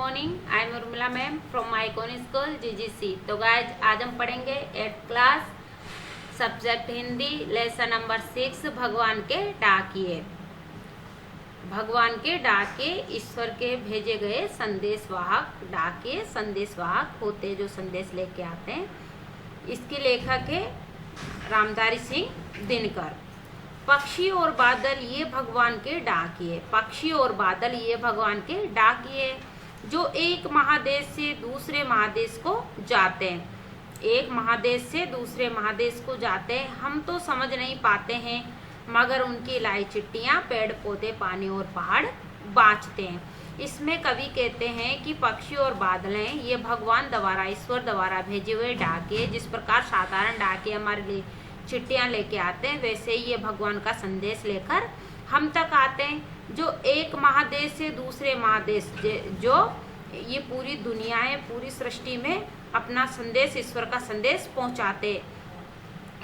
Morning, I am Urmila ma'am from my con school GGC. तो guys आज हम पढ़ेंगे 8th class subject Hindi lesson number 6 भगवान के डाकिए। भगवान के डाकिए ईश्वर के भेजे गए संदेशवाहक। डाकिए संदेशवाहक होते जो संदेश लेके आते हैं। इसके लेखक है रामधारी सिंह दिनकर। पक्षी और बादल ये भगवान के डाकिए। पक्षी और बादल ये भगवान के डाकिए जो एक महादेश से दूसरे महादेश को जाते हैं। एक महादेश से दूसरे महादेश को जाते हैं। हम तो समझ नहीं पाते हैं मगर उनकी लाई चिट्ठियाँ पेड़ पौधे पानी और पहाड़ बाँचते हैं। इसमें कवि कहते हैं कि पक्षी और बादलें ये भगवान द्वारा ईश्वर द्वारा भेजे हुए डाकिए। जिस प्रकार साधारण डाकिए हमारे लिए चिट्ठियाँ लेके आते हैं वैसे ही ये भगवान का संदेश लेकर हम तक आते हैं। जो एक महादेश से दूसरे महादेश जो ये पूरी दुनिया है पूरी सृष्टि में अपना संदेश ईश्वर का संदेश पहुंचाते।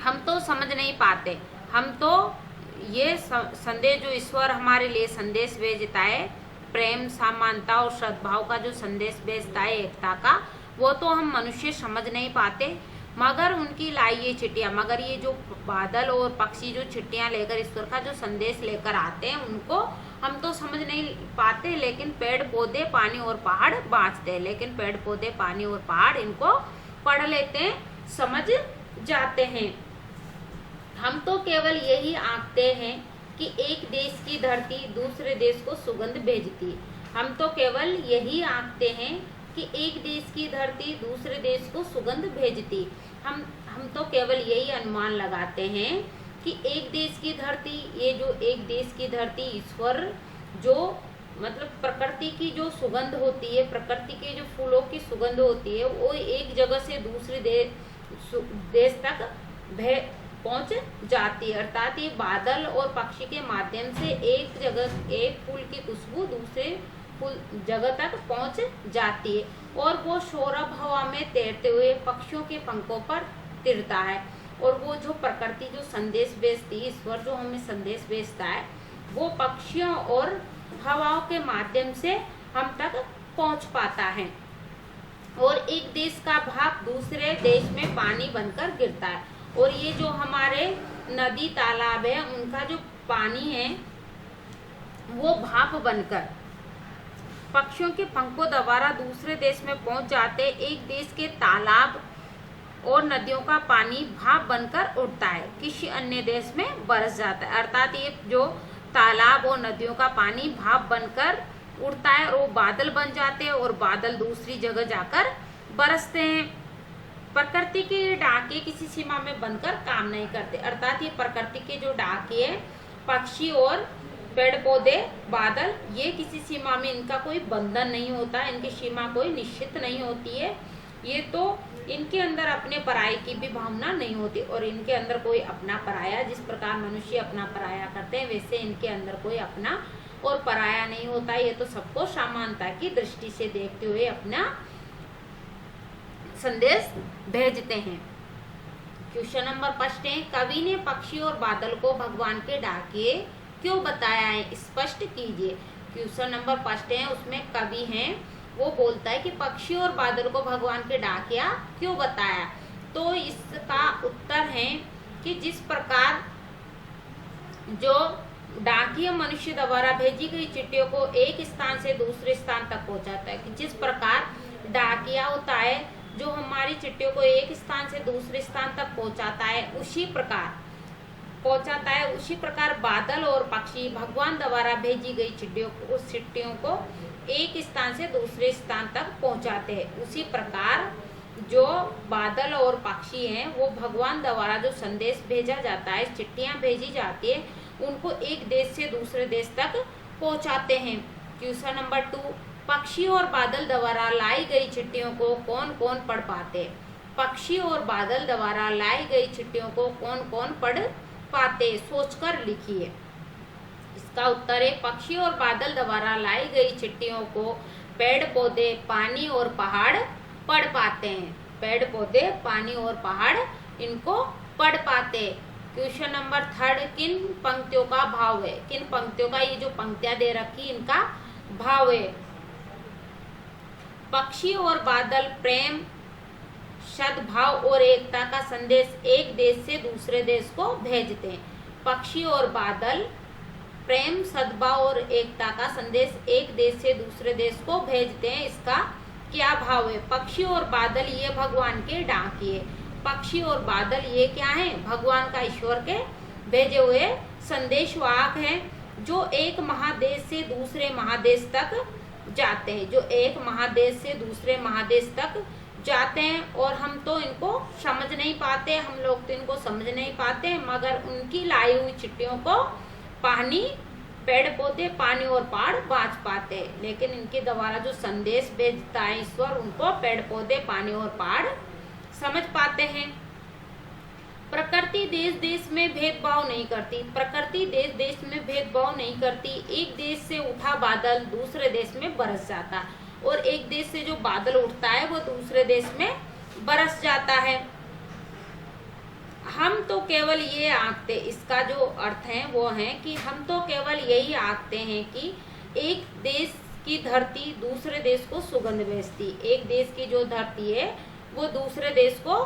हम तो समझ नहीं पाते। हम तो ये संदेश जो ईश्वर हमारे लिए संदेश भेजता है प्रेम समानता और सद्भाव का जो संदेश भेजता है एकता का, वो तो हम मनुष्य समझ नहीं पाते। मगर उनकी लाई ये चिट्ठियाँ, मगर ये जो बादल और पक्षी जो चिट्ठियाँ लेकर ईश्वर का जो संदेश लेकर आते हैं उनको हम तो समझ नहीं पाते। लेकिन पेड़ पौधे पानी और पहाड़ बाँचते हैं। लेकिन पेड़ पौधे पानी और पहाड़ इनको पढ़ लेते हैं, समझ जाते हैं। हम तो केवल यही आंकते हैं कि एक देश की धरती दूसरे देश को सुगंध भेजती। हम तो केवल यही आंकते हैं कि एक देश की धरती दूसरे देश को सुगंध भेजती। हम तो केवल यही अनुमान लगाते हैं कि एक देश की धरती, ये जो एक देश की धरती ईश्वर जो मतलब प्रकृति की जो सुगंध होती है, प्रकृति के जो फूलों की सुगंध होती है वो एक जगह से दूसरे देश तक पहुंच जाती है। अर्थात ये बादल और पक्षी के माध्यम से एक जगह एक फूल की खुशबू दूसरे जगह तक पहुंच जाती है और वो सौरभ हवा में तैरते हुए पक्षियों के पंखों पर तिरता है। और वो जो प्रकृति जो संदेश भेजती है, ईश्वर जो हमें संदेश भेजता है वो पक्षियों और हवाओं के माध्यम से हम तक पहुंच पाता है। और एक देश का भाप दूसरे देश में पानी बनकर गिरता है। और ये जो हमारे नदी तालाब है उनका जो पानी है वो भाप बनकर पक्षियों के पंखों द्वारा दूसरे देश में पहुंच जाते। एक देश के तालाब और नदियों का पानी भाप बनकर उड़ता है, किसी अन्य देश में बरस जाता है। अर्थात ये जो तालाब और नदियों का पानी भाप बनकर उड़ता है और वो बादल बन जाते हैं और बादल दूसरी जगह जाकर बरसते हैं। प्रकृति के डाके किसी सीमा में बनकर काम नहीं करते। अर्थात ये प्रकृति के जो डाके हैं पक्षी और पेड़ पौधे बादल, ये किसी सीमा में इनका कोई बंधन नहीं होता, इनकी सीमा कोई निश्चित नहीं होती है। ये तो इनके अंदर अपने पराये की भी भावना नहीं होती और इनके अंदर कोई अपना पराया, जिस प्रकार मनुष्य अपना पराया करते हैं वैसे इनके अंदर कोई अपना और पराया नहीं होता। ये तो सबको समानता की दृष्टि से देखते हुए अपना संदेश भेजते हैं। क्वेश्चन नंबर 1 है, कवि ने पक्षी और बादल को भगवान के डाकिए क्यों बताया है, स्पष्ट कीजिए। क्वेश्चन नंबर 1 है, उसमें कवि हैं वो बोलता है कि पक्षी और बादल को भगवान के डाकिया क्यों बताया। तो इसका उत्तर है कि जिस प्रकार जो डाकिया मनुष्य द्वारा भेजी गई चिट्ठियों को एक स्थान से दूसरे स्थान तक पहुंचाता है, कि जिस प्रकार डाकिया होता है जो हमारी चिट्ठियों को एक स्थान से दूसरे स्थान तक पहुंचाता है उसी प्रकार बादल और पक्षी भगवान द्वारा भेजी गई चिट्ठियों को एक स्थान से दूसरे स्थान तक पहुंचाते हैं। उसी प्रकार जो बादल और पक्षी हैं वो भगवान द्वारा जो संदेश भेजा जाता है, चिट्ठियां भेजी जाती है, उनको एक देश से दूसरे देश तक पहुंचाते हैं। क्वेश्चन नंबर 2, पक्षी और बादल द्वारा लाई गई चिट्ठियों को कौन कौन पढ़ पाते। पक्षी और बादल द्वारा लाई गई चिट्ठियों को कौन कौन पढ़ पाते, सोचकर लिखिए। इसका उत्तर है, पक्षी और बादल द्वारा लाई गई चिट्ठियों को पेड़ पौधे पानी और पहाड़ पढ़ पाते हैं। पेड़ पौधे पानी और पहाड़ इनको पढ़ पाते। क्वेश्चन नंबर 3, किन पंक्तियों का भाव है। किन पंक्तियों का, ये जो पंक्तियां दे रखी इनका भाव है। पक्षी और बादल प्रेम, सद्भाव और एकता का संदेश एक देश से दूसरे देश को भेजते हैं। पक्षी और बादल प्रेम, सद्भाव और एकता का संदेश एक देश से दूसरे देश को भेजते हैं। इसका क्या भाव है? पक्षी और बादल ये भगवान के डाकिए। पक्षी और बादल ये क्या है? भगवान का, ईश्वर के भेजे हुए संदेशवाहक हैं, जो एक महादेश से दूसरे महादेश तक जाते हैं, जो एक महादेश से दूसरे महादेश तक जाते हैं। और हम तो इनको समझ नहीं पाते, हम लोग तो इनको समझ नहीं पाते, मगर उनकी लाई हुई चिट्ठियों को पानी, पेड़ पौधे, पानी और पहाड़ बाँच पाते हैं। लेकिन इनके द्वारा जो संदेश भेजता है ईश्वर, उनको पेड़ पौधे, पानी और पहाड़ समझ पाते हैं। प्रकृति देश देश में भेदभाव नहीं करती। प्रकृति देश देश में भेदभाव नहीं करती। एक देश से उठा बादल दूसरे देश में बरस जाता, और एक देश से जो बादल उठता है वो दूसरे देश में बरस जाता है। हम तो केवल ये आंकते, इसका जो अर्थ है वो है कि हम तो केवल यही आंकते हैं कि एक देश की धरती दूसरे देश को सुगंध भेजती। एक देश की जो धरती है वो दूसरे देश को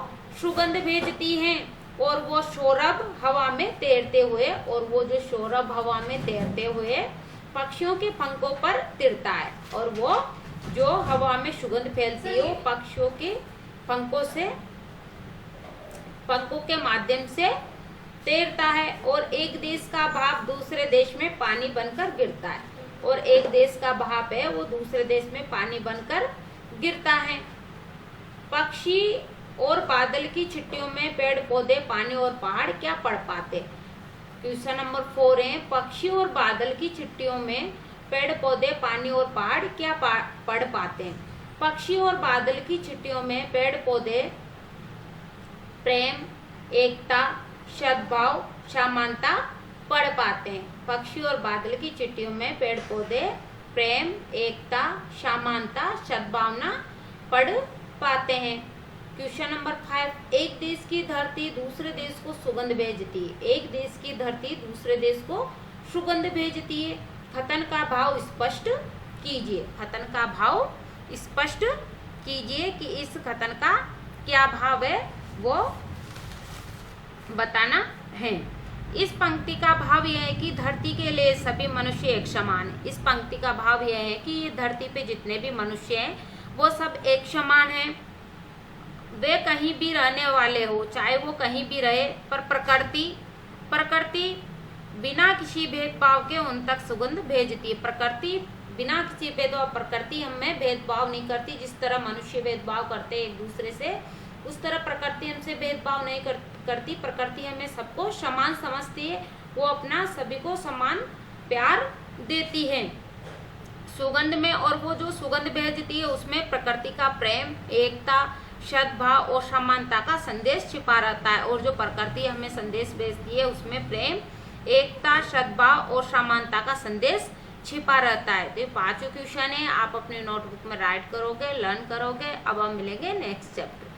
सुगंध भेजती है, और वो सौरभ हवा में तैरते हुए, और वो जो सौरभ हवा में तैरते हुए पक्षियों के पंखों पर तिरता है, और वो जो हवा में सुगंध फैलती है वो पक्षियों के पंखों के माध्यम से तैरता है। और एक देश का भाप दूसरे देश में पानी बनकर गिरता है, और एक देश का भाप है वो दूसरे देश में पानी बनकर गिरता है। पक्षी और बादल की चिट्ठियों में पेड़ पौधे, पानी और पहाड़ क्या पढ़ पाते? क्वेश्चन नंबर 4 है, पक्षी और बादल की चिट्ठियों में पेड़ पौधे, पानी और पहाड़ क्या पढ़ पाते हैं? पक्षी और बादल की चिट्ठियों में पेड़ पौधे प्रेम, एकता, सद्भाव, समानता पढ़ पाते हैं। पक्षी और बादल की चिट्ठियों में पेड़ पौधे प्रेम, एकता, समानता, सद्भावना पढ़ पाते हैं। क्वेश्चन नंबर 5, एक देश की धरती दूसरे देश को सुगंध भेजती है। एक देश की धरती दूसरे देश को सुगंध भेजती है। कथन का भाव स्पष्ट कीजिए। कथन का भाव स्पष्ट कीजिए कि इस कथन का क्या भाव है वो बताना है। इस पंक्ति का भाव यह है कि धरती के लिए सभी मनुष्य एक समान है। इस पंक्ति का भाव यह है कि ये धरती पे जितने भी मनुष्य हैं वो सब एक समान हैं। वे कहीं भी रहने वाले हो, चाहे वो कहीं भी रहे, पर प्रकृति बिना किसी भेदभाव के उन तक सुगंध भेजती है। प्रकृति बिना किसी भेदभाव, प्रकृति हमें भेदभाव नहीं करती। जिस तरह मनुष्य भेदभाव करते हैं एक दूसरे से, उस तरह प्रकृति हमसे भेदभाव नहीं करती। प्रकृति हमें सबको समान समझती है, वो अपना सभी को समान प्यार देती है सुगंध में। और वो जो सुगंध भेजती है उसमें प्रकृति का प्रेम, एकता, सद्भाव और समानता का संदेश छिपा रहता है। और जो प्रकृति हमें संदेश भेजती है उसमें प्रेम, एकता, सद्भाव और समानता का संदेश छिपा रहता है। तो ये 5 क्वेश्चन है, आप अपने नोटबुक में राइट करोगे, लर्न करोगे। अब हम मिलेंगे नेक्स्ट चैप्टर।